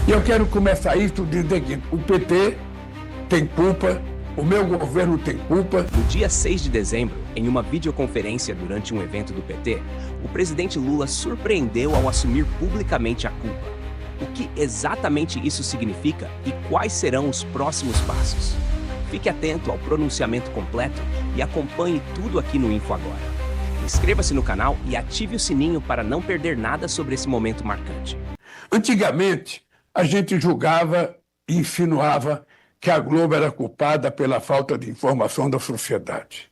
E eu quero começar isso dizendo que o PT tem culpa, o meu governo tem culpa. No dia 6 de dezembro, em uma videoconferência durante um evento do PT, o presidente Lula surpreendeu ao assumir publicamente a culpa. O que exatamente isso significa e quais serão os próximos passos? Fique atento ao pronunciamento completo e acompanhe tudo aqui no Info Agora. Inscreva-se no canal e ative o sininho para não perder nada sobre esse momento marcante. Antigamente, a gente julgava e insinuava que a Globo era culpada pela falta de informação da sociedade.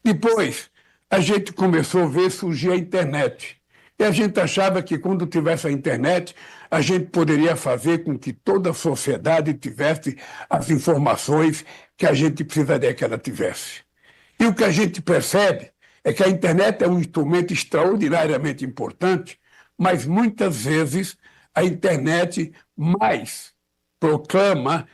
Depois, a gente começou a ver surgir a internet. E a gente achava que quando tivesse a internet, a gente poderia fazer com que toda a sociedade tivesse as informações que a gente precisaria que ela tivesse. E o que a gente percebe é que a internet é um instrumento extraordinariamente importante, mas muitas vezes a internet mais proclama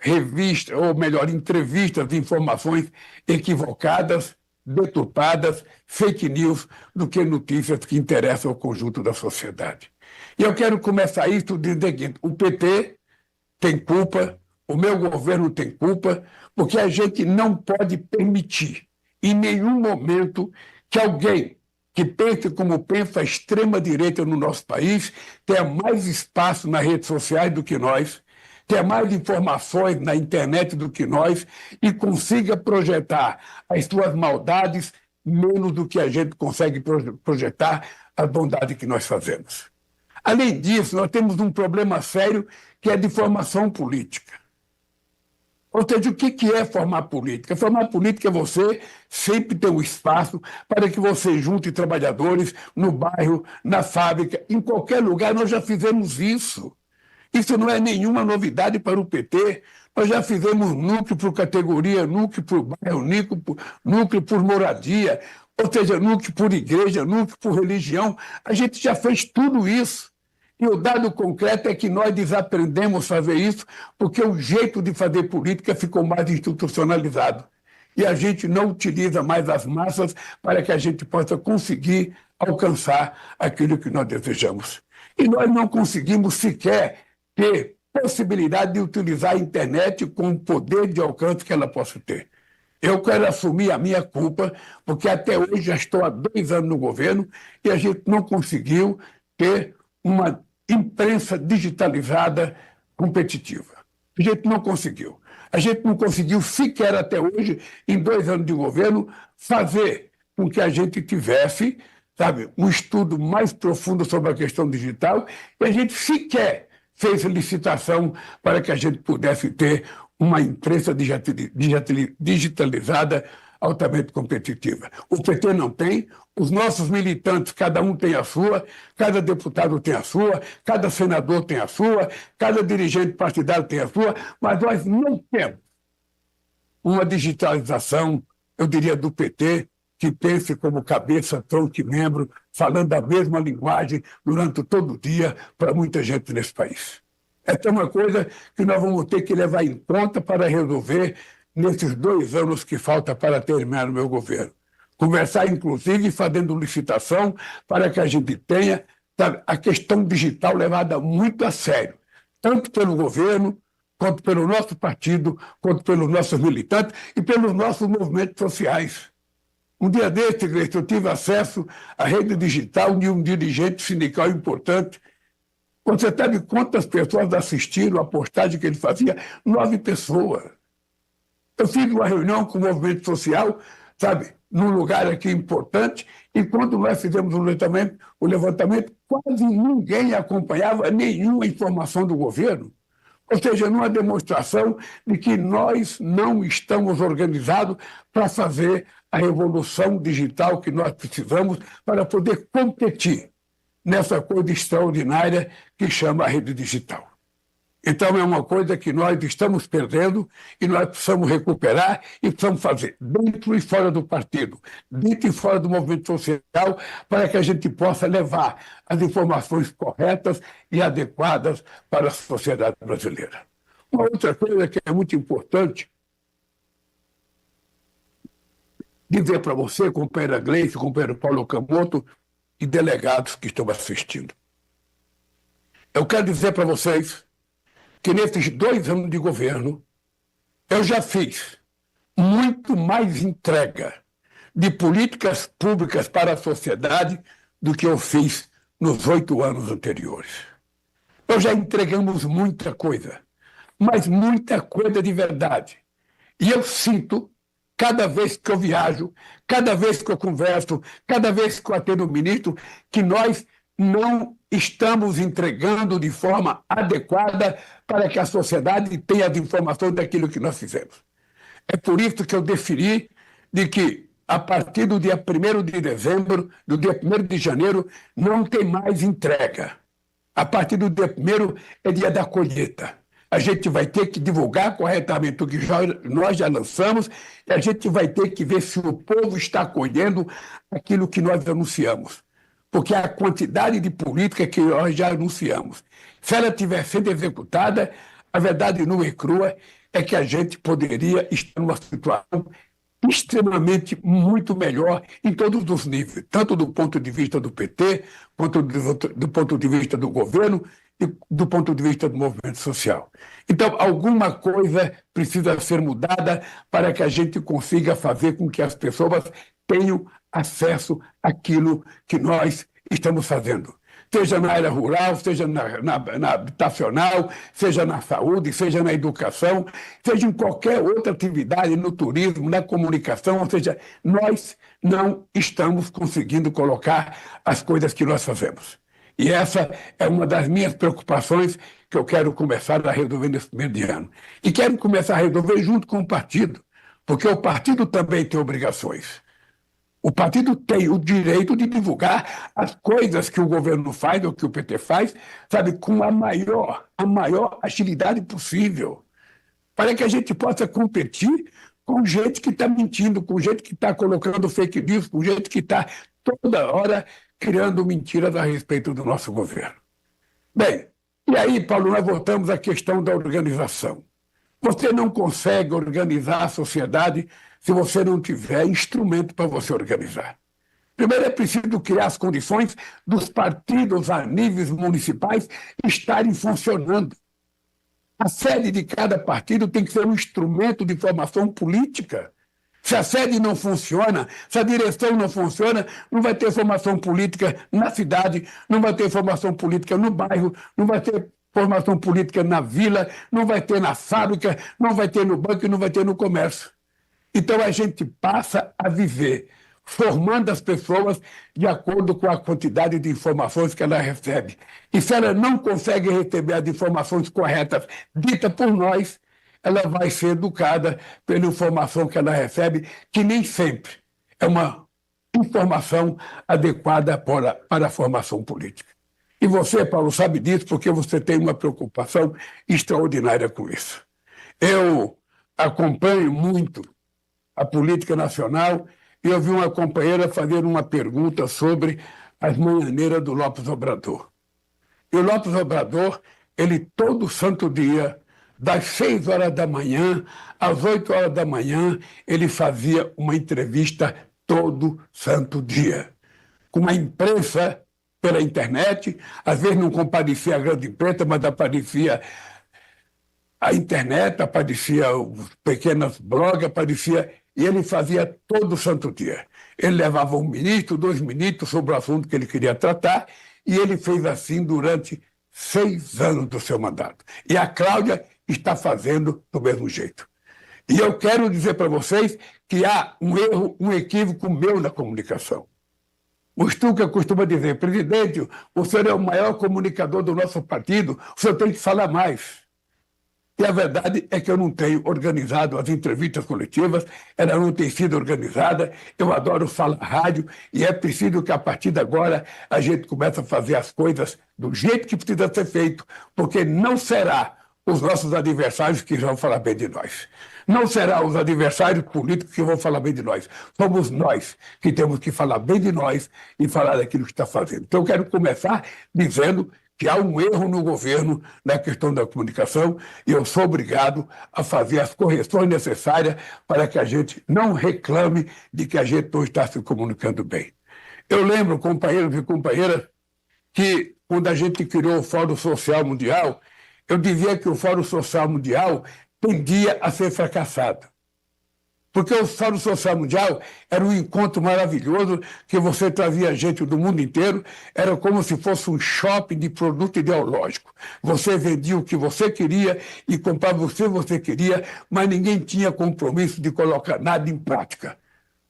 revistas, ou melhor, entrevistas de informações equivocadas, deturpadas, fake news, do que notícias que interessam ao conjunto da sociedade. E eu quero começar isso dizendo que o PT tem culpa, o meu governo tem culpa, porque a gente não pode permitir, em nenhum momento, que alguém que pense como pensa a extrema-direita no nosso país tenha mais espaço nas redes sociais do que nós, tenha mais informações na internet do que nós e consiga projetar as suas maldades menos do que a gente consegue projetar a bondade que nós fazemos. Além disso, nós temos um problema sério que é de formação política. Ou seja, o que é formar política? Formar política é você sempre ter um espaço para que você junte trabalhadores no bairro, na fábrica, em qualquer lugar. Nós já fizemos isso. Isso não é nenhuma novidade para o PT. Nós já fizemos núcleo por categoria, núcleo por bairro, núcleo por moradia, ou seja, núcleo por igreja, núcleo por religião. A gente já fez tudo isso. E o dado concreto é que nós desaprendemos a fazer isso porque o jeito de fazer política ficou mais institucionalizado. E a gente não utiliza mais as massas para que a gente possa conseguir alcançar aquilo que nós desejamos. E nós não conseguimos sequer ter possibilidade de utilizar a internet com o poder de alcance que ela possa ter. Eu quero assumir a minha culpa, porque até hoje já estou há 2 anos no governo e a gente não conseguiu ter uma imprensa digitalizada competitiva. A gente não conseguiu. A gente não conseguiu sequer até hoje, em 2 anos de governo, fazer com que a gente tivesse, sabe, um estudo mais profundo sobre a questão digital e a gente sequer fez licitação para que a gente pudesse ter uma imprensa digitalizada altamente competitiva. O PT não tem, os nossos militantes, cada um tem a sua, cada deputado tem a sua, cada senador tem a sua, cada dirigente partidário tem a sua, mas nós não temos uma digitalização, eu diria, do PT, que pense como cabeça, tronco e membro, falando a mesma linguagem durante todo o dia para muita gente nesse país. Essa é uma coisa que nós vamos ter que levar em conta para resolver nesses 2 anos que falta para terminar o meu governo. Conversar, inclusive, fazendo licitação para que a gente tenha, sabe, a questão digital levada muito a sério, tanto pelo governo, quanto pelo nosso partido, quanto pelos nossos militantes e pelos nossos movimentos sociais. Um dia desse, eu tive acesso à rede digital de um dirigente sindical importante. Você sabe quantas pessoas assistiram a postagem que ele fazia? 9 pessoas. Eu fiz uma reunião com o movimento social, sabe, num lugar aqui importante, e quando nós fizemos o levantamento, quase ninguém acompanhava nenhuma informação do governo. Ou seja, numa demonstração de que nós não estamos organizados para fazer a revolução digital que nós precisamos para poder competir nessa coisa extraordinária que chama a rede digital. Então é uma coisa que nós estamos perdendo e nós precisamos recuperar e precisamos fazer dentro e fora do partido, dentro e fora do movimento social, para que a gente possa levar as informações corretas e adequadas para a sociedade brasileira. Uma outra coisa que é muito importante dizer para você, companheira Gleice, companheiro Paulo Camoto e delegados que estão assistindo. Eu quero dizer para vocês que nesses 2 anos de governo eu já fiz muito mais entrega de políticas públicas para a sociedade do que eu fiz nos 8 anos anteriores. Nós já entregamos muita coisa, mas muita coisa de verdade. E eu sinto, cada vez que eu viajo, cada vez que eu converso, cada vez que eu atendo o ministro, que nós não estamos entregando de forma adequada para que a sociedade tenha as informações daquilo que nós fizemos. É por isso que eu deferi de que, a partir do dia 1º de dezembro, do dia 1º de janeiro, não tem mais entrega. A partir do dia 1º é dia da colheita. A gente vai ter que divulgar corretamente o que nós já lançamos e a gente vai ter que ver se o povo está colhendo aquilo que nós anunciamos. Porque a quantidade de política que nós já anunciamos, se ela estiver sendo executada, a verdade nua e crua é que a gente poderia estar numa situação extremamente muito melhor em todos os níveis, tanto do ponto de vista do PT, quanto do ponto de vista do governo e do ponto de vista do movimento social. Então, alguma coisa precisa ser mudada para que a gente consiga fazer com que as pessoas tenham acesso àquilo que nós estamos fazendo. Seja na área rural, seja na habitacional, seja na saúde, seja na educação, seja em qualquer outra atividade, no turismo, na comunicação, ou seja, nós não estamos conseguindo colocar as coisas que nós fazemos. E essa é uma das minhas preocupações que eu quero começar a resolver nesse primeiro de ano. E quero começar a resolver junto com o partido, porque o partido também tem obrigações. O partido tem o direito de divulgar as coisas que o governo faz, ou que o PT faz, sabe, com a maior agilidade possível, para que a gente possa competir com gente que está mentindo, com gente que está colocando fake news, com gente que está toda hora criando mentiras a respeito do nosso governo. Bem, e aí, Paulo, nós voltamos à questão da organização. Você não consegue organizar a sociedade se você não tiver instrumento para você organizar. Primeiro é preciso criar as condições dos partidos a níveis municipais estarem funcionando. A sede de cada partido tem que ser um instrumento de formação política. Se a sede não funciona, se a direção não funciona, não vai ter formação política na cidade, não vai ter formação política no bairro, não vai ter formação política na vila, não vai ter na fábrica, não vai ter no banco e não vai ter no comércio. Então a gente passa a viver formando as pessoas de acordo com a quantidade de informações que ela recebe. E se ela não consegue receber as informações corretas ditas por nós, ela vai ser educada pela informação que ela recebe, que nem sempre é uma informação adequada para a formação política. E você, Paulo, sabe disso porque você tem uma preocupação extraordinária com isso. Eu acompanho muito a política nacional e eu vi uma companheira fazer uma pergunta sobre as manhaneiras do Lopes Obrador. E o Lopes Obrador, ele todo santo dia, das 6 horas da manhã às 8 horas da manhã, ele fazia uma entrevista todo santo dia. Com a imprensa pela internet, às vezes não comparecia a grande imprensa, mas aparecia a internet, aparecia os pequenos blogs, aparecia... E ele fazia todo santo dia. Ele levava um ministro, 2 ministros sobre o assunto que ele queria tratar, e ele fez assim durante 6 anos do seu mandato. E a Cláudia está fazendo do mesmo jeito. E eu quero dizer para vocês que há um erro, um equívoco meu na comunicação. O Stuka costuma dizer: presidente, o senhor é o maior comunicador do nosso partido, o senhor tem que falar mais. E a verdade é que eu não tenho organizado as entrevistas coletivas, ela não tem sido organizada, eu adoro falar rádio e é preciso que a partir de agora a gente comece a fazer as coisas do jeito que precisa ser feito, porque não será os nossos adversários que vão falar bem de nós. Não será os adversários políticos que vão falar bem de nós. Somos nós que temos que falar bem de nós e falar daquilo que está fazendo. Então eu quero começar dizendo que há um erro no governo na questão da comunicação e eu sou obrigado a fazer as correções necessárias para que a gente não reclame de que a gente não está se comunicando bem. Eu lembro, companheiros e companheiras, que, quando a gente criou o Fórum Social Mundial, eu dizia que o Fórum Social Mundial tendia a ser fracassado. Porque o Fórum Social Mundial era um encontro maravilhoso, que você trazia gente do mundo inteiro, era como se fosse um shopping de produto ideológico. Você vendia o que você queria e comprava o que você queria, mas ninguém tinha compromisso de colocar nada em prática.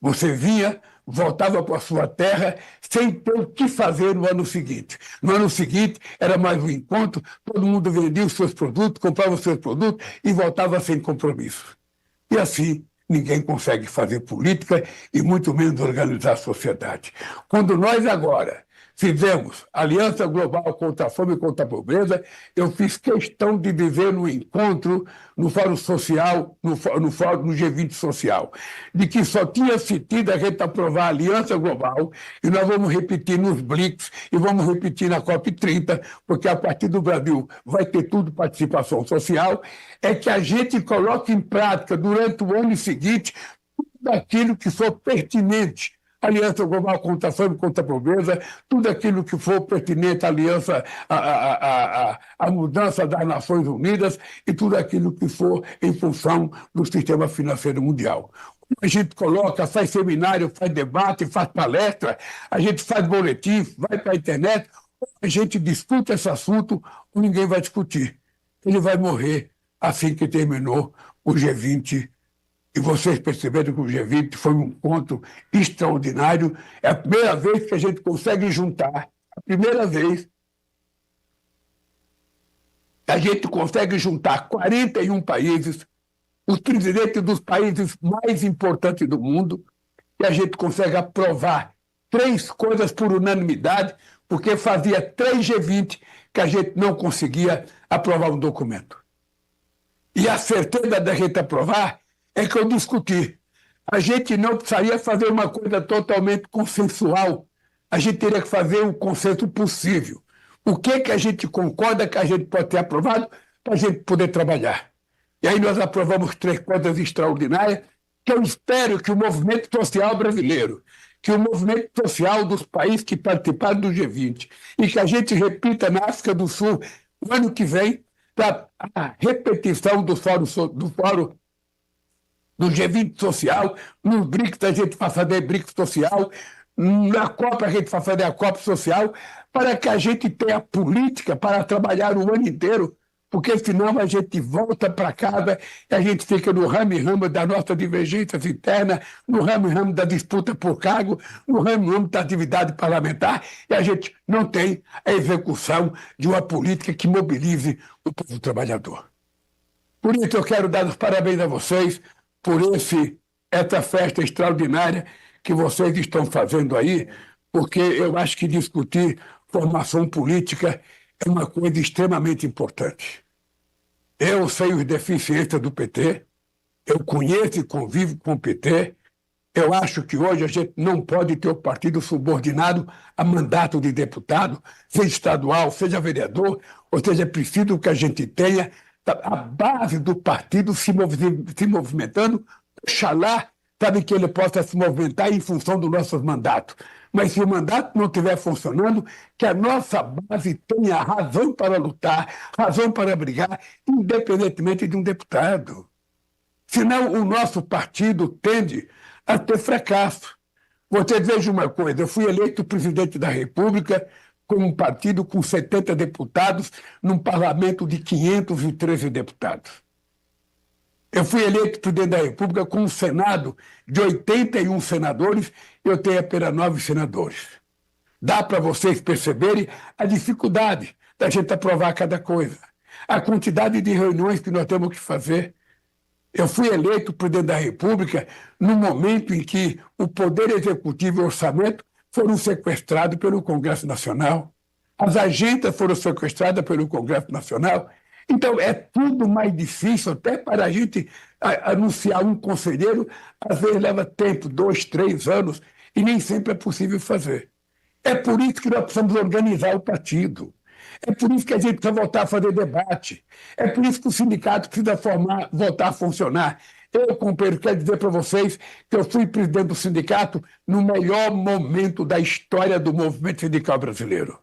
Você vinha, voltava para a sua terra sem ter o que fazer no ano seguinte. No ano seguinte, era mais um encontro, todo mundo vendia os seus produtos, comprava os seus produtos e voltava sem compromisso. E assim, ninguém consegue fazer política e muito menos organizar a sociedade. Quando nós agora fizemos Aliança Global contra a Fome e contra a Pobreza, eu fiz questão de dizer no encontro, no Fórum Social, no G20 Social, de que só tinha sentido a gente aprovar a Aliança Global, e nós vamos repetir nos BRICS e vamos repetir na COP30, porque a partir do Brasil vai ter tudo participação social, é que a gente coloque em prática durante o ano seguinte tudo aquilo que for pertinente. Aliança Global contra a Fome e contra a Pobreza, tudo aquilo que for pertinente à aliança, à mudança das Nações Unidas e tudo aquilo que for em função do sistema financeiro mundial. A gente coloca, faz seminário, faz debate, faz palestra, a gente faz boletim, vai para a internet, a gente discute esse assunto, ou ninguém vai discutir. Ele vai morrer assim que terminou o G20. E vocês perceberam que o G20 foi um encontro extraordinário. É a primeira vez que a gente consegue juntar, a primeira vez que a gente consegue juntar 41 países, os presidentes dos países mais importantes do mundo, e a gente consegue aprovar 3 coisas por unanimidade, porque fazia 3 G20 que a gente não conseguia aprovar um documento. E a certeza da gente aprovar é que eu discuti. A gente não precisaria fazer uma coisa totalmente consensual. A gente teria que fazer um consenso possível. O que a gente concorda que a gente pode ter aprovado para a gente poder trabalhar. E aí nós aprovamos 3 coisas extraordinárias que eu espero que o movimento social brasileiro, que o movimento social dos países que participaram do G20 e que a gente repita na África do Sul no ano que vem, para a repetição do fórum do G20 social, no BRICS a gente vai fazer BRICS social, na Copa a gente vai fazer a Copa social, para que a gente tenha política para trabalhar o ano inteiro, porque senão a gente volta para casa e a gente fica no ramo-ramo das nossas divergências internas, no ramo-ramo da disputa por cargo, no ramo-ramo da atividade parlamentar, e a gente não tem a execução de uma política que mobilize o povo trabalhador. Por isso eu quero dar os parabéns a vocês, por essa festa extraordinária que vocês estão fazendo aí, porque eu acho que discutir formação política é uma coisa extremamente importante. Eu sei os deficientes do PT, eu conheço e convivo com o PT, eu acho que hoje a gente não pode ter o partido subordinado a mandato de deputado, seja estadual, seja vereador, ou seja, é preciso que a gente tenha a base do partido se movimentando, oxalá, sabe, que ele possa se movimentar em função dos nossos mandatos. Mas se o mandato não estiver funcionando, que a nossa base tenha razão para lutar, razão para brigar, independentemente de um deputado. Senão o nosso partido tende a ter fracasso. Você veja uma coisa, eu fui eleito presidente da República com um partido com 70 deputados num parlamento de 513 deputados. Eu fui eleito presidente da República com um Senado de 81 senadores, eu tenho apenas 9 senadores. Dá para vocês perceberem a dificuldade da gente aprovar cada coisa, a quantidade de reuniões que nós temos que fazer. Eu fui eleito presidente da República no momento em que o Poder Executivo e o Orçamento foram sequestrados pelo Congresso Nacional. As agendas foram sequestradas pelo Congresso Nacional. Então, é tudo mais difícil, até para a gente anunciar um conselheiro, às vezes leva tempo, 2, 3 anos, e nem sempre é possível fazer. É por isso que nós precisamos organizar o partido. É por isso que a gente precisa voltar a fazer debate. É por isso que o sindicato precisa voltar a funcionar. Eu, companheiro, quero dizer para vocês que eu fui presidente do sindicato no melhor momento da história do movimento sindical brasileiro.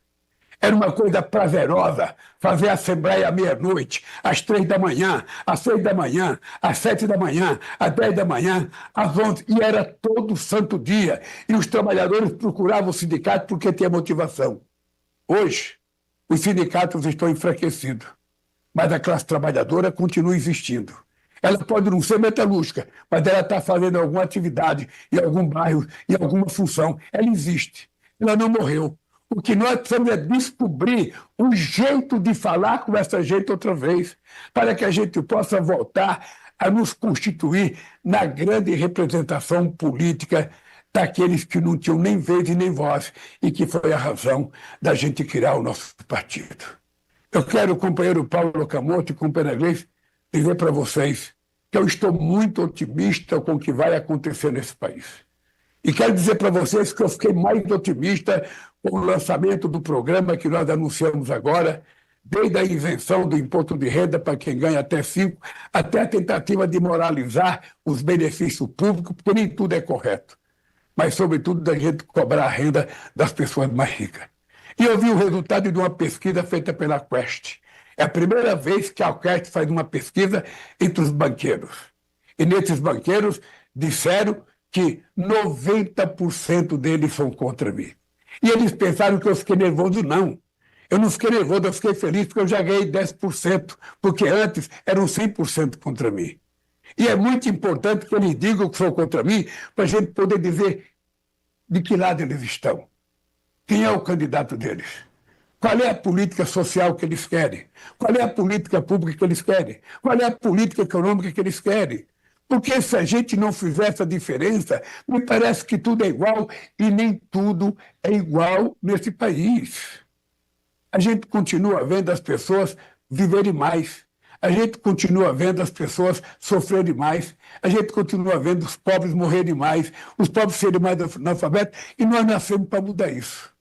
Era uma coisa prazerosa fazer a assembleia à meia-noite, às 3 da manhã, às 6 da manhã, às 7 da manhã, às 10 da manhã, às 11, e era todo santo dia. E os trabalhadores procuravam o sindicato porque tinha motivação. Hoje, os sindicatos estão enfraquecidos, mas a classe trabalhadora continua existindo. Ela pode não ser metalúrgica, mas ela está fazendo alguma atividade em algum bairro, em alguma função. Ela existe. Ela não morreu. O que nós precisamos é descobrir um jeito de falar com essa gente outra vez, para que a gente possa voltar a nos constituir na grande representação política daqueles que não tinham nem vez e nem voz, e que foi a razão da gente criar o nosso partido. Eu quero, companheiro Paulo Camote e companheiro Gleice, dizer para vocês que eu estou muito otimista com o que vai acontecer nesse país. E quero dizer para vocês que eu fiquei mais otimista com o lançamento do programa que nós anunciamos agora, desde a isenção do imposto de renda para quem ganha até 5, até a tentativa de moralizar os benefícios públicos, porque nem tudo é correto, mas, sobretudo, da gente cobrar a renda das pessoas mais ricas. E eu vi o resultado de uma pesquisa feita pela Quest. É a primeira vez que a Quest faz uma pesquisa entre os banqueiros. E nesses banqueiros disseram que 90% deles são contra mim. E eles pensaram que eu fiquei nervoso. Não. Eu não fiquei nervoso, eu fiquei feliz porque eu já ganhei 10%, porque antes eram 100% contra mim. E é muito importante que eles digam que são contra mim, para a gente poder dizer de que lado eles estão. Quem é o candidato deles? Qual é a política social que eles querem? Qual é a política pública que eles querem? Qual é a política econômica que eles querem? Porque se a gente não fizer essa diferença, me parece que tudo é igual e nem tudo é igual nesse país. A gente continua vendo as pessoas viverem mais. A gente continua vendo as pessoas sofrerem mais. A gente continua vendo os pobres morrerem mais, os pobres serem mais analfabetos, e nós nascemos para mudar isso.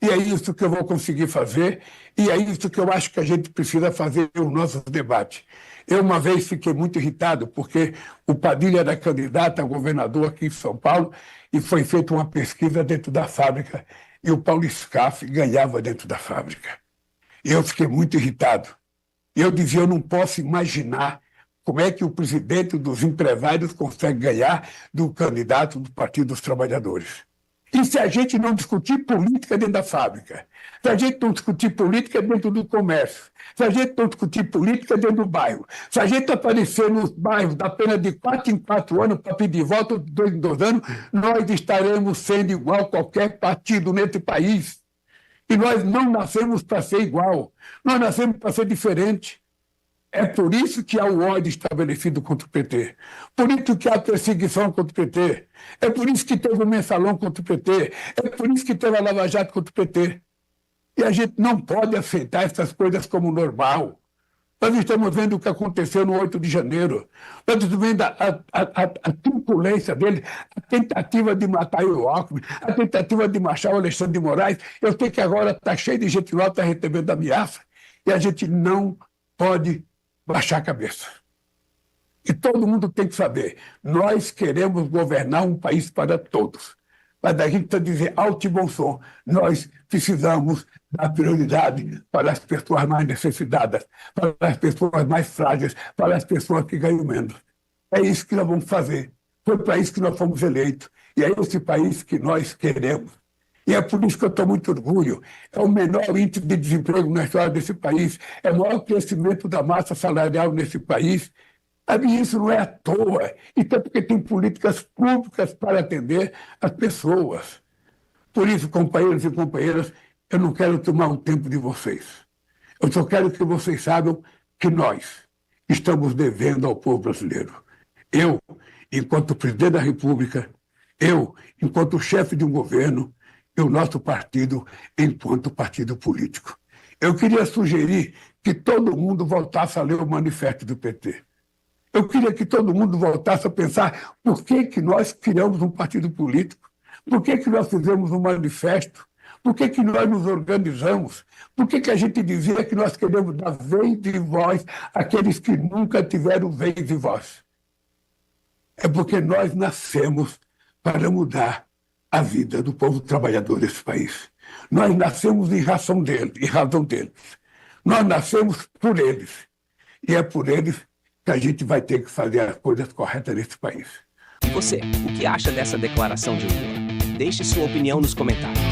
E é isso que eu vou conseguir fazer, e é isso que eu acho que a gente precisa fazer no nosso debate. Eu, uma vez, fiquei muito irritado, porque o Padilha era candidato a governador aqui em São Paulo, e foi feita uma pesquisa dentro da fábrica, e o Paulo Scaff ganhava dentro da fábrica. E eu fiquei muito irritado. Eu dizia, eu não posso imaginar como é que o presidente dos empresários consegue ganhar do candidato do Partido dos Trabalhadores. E se a gente não discutir política dentro da fábrica, se a gente não discutir política dentro do comércio, se a gente não discutir política dentro do bairro, se a gente aparecer nos bairros da pena de 4 em 4 anos para pedir voto de 2 em 2 anos, nós estaremos sendo igual a qualquer partido nesse país. E nós não nascemos para ser igual, nós nascemos para ser diferente. É por isso que há o ódio estabelecido contra o PT. Por isso que há perseguição contra o PT. É por isso que teve o mensalão contra o PT. É por isso que teve a Lava Jato contra o PT. E a gente não pode aceitar essas coisas como normal. Nós estamos vendo o que aconteceu no 8 de janeiro. Nós estamos vendo a truculência dele, a tentativa de matar o Alckmin, a tentativa de matar o Alexandre de Moraes. Eu sei que agora está cheio de gente lá que está recebendo ameaça. E a gente não pode baixar a cabeça. E todo mundo tem que saber, nós queremos governar um país para todos. Mas a gente precisa dizer alto e bom som, nós precisamos dar prioridade para as pessoas mais necessitadas, para as pessoas mais frágeis, para as pessoas que ganham menos. É isso que nós vamos fazer. Foi para isso que nós fomos eleitos. E é esse país que nós queremos. E é por isso que eu estou muito orgulho. É o menor índice de desemprego na história desse país. É o maior crescimento da massa salarial nesse país. E isso não é à toa. Isso é porque tem políticas públicas para atender as pessoas. Por isso, companheiros e companheiras, eu não quero tomar o tempo de vocês. Eu só quero que vocês saibam que nós estamos devendo ao povo brasileiro. Eu, enquanto presidente da República, eu, enquanto chefe de um governo, e o nosso partido enquanto partido político. Eu queria sugerir que todo mundo voltasse a ler o manifesto do PT. Eu queria que todo mundo voltasse a pensar por que nós criamos um partido político, por que nós fizemos um manifesto, por que nós nos organizamos, por que a gente dizia que nós queremos dar vez e voz àqueles que nunca tiveram vez e voz. É porque nós nascemos para mudar a vida do povo trabalhador desse país. Nós nascemos em razão deles. Nós nascemos por eles. E é por eles que a gente vai ter que fazer as coisas corretas nesse país. E você, o que acha dessa declaração de Lula? Deixe sua opinião nos comentários.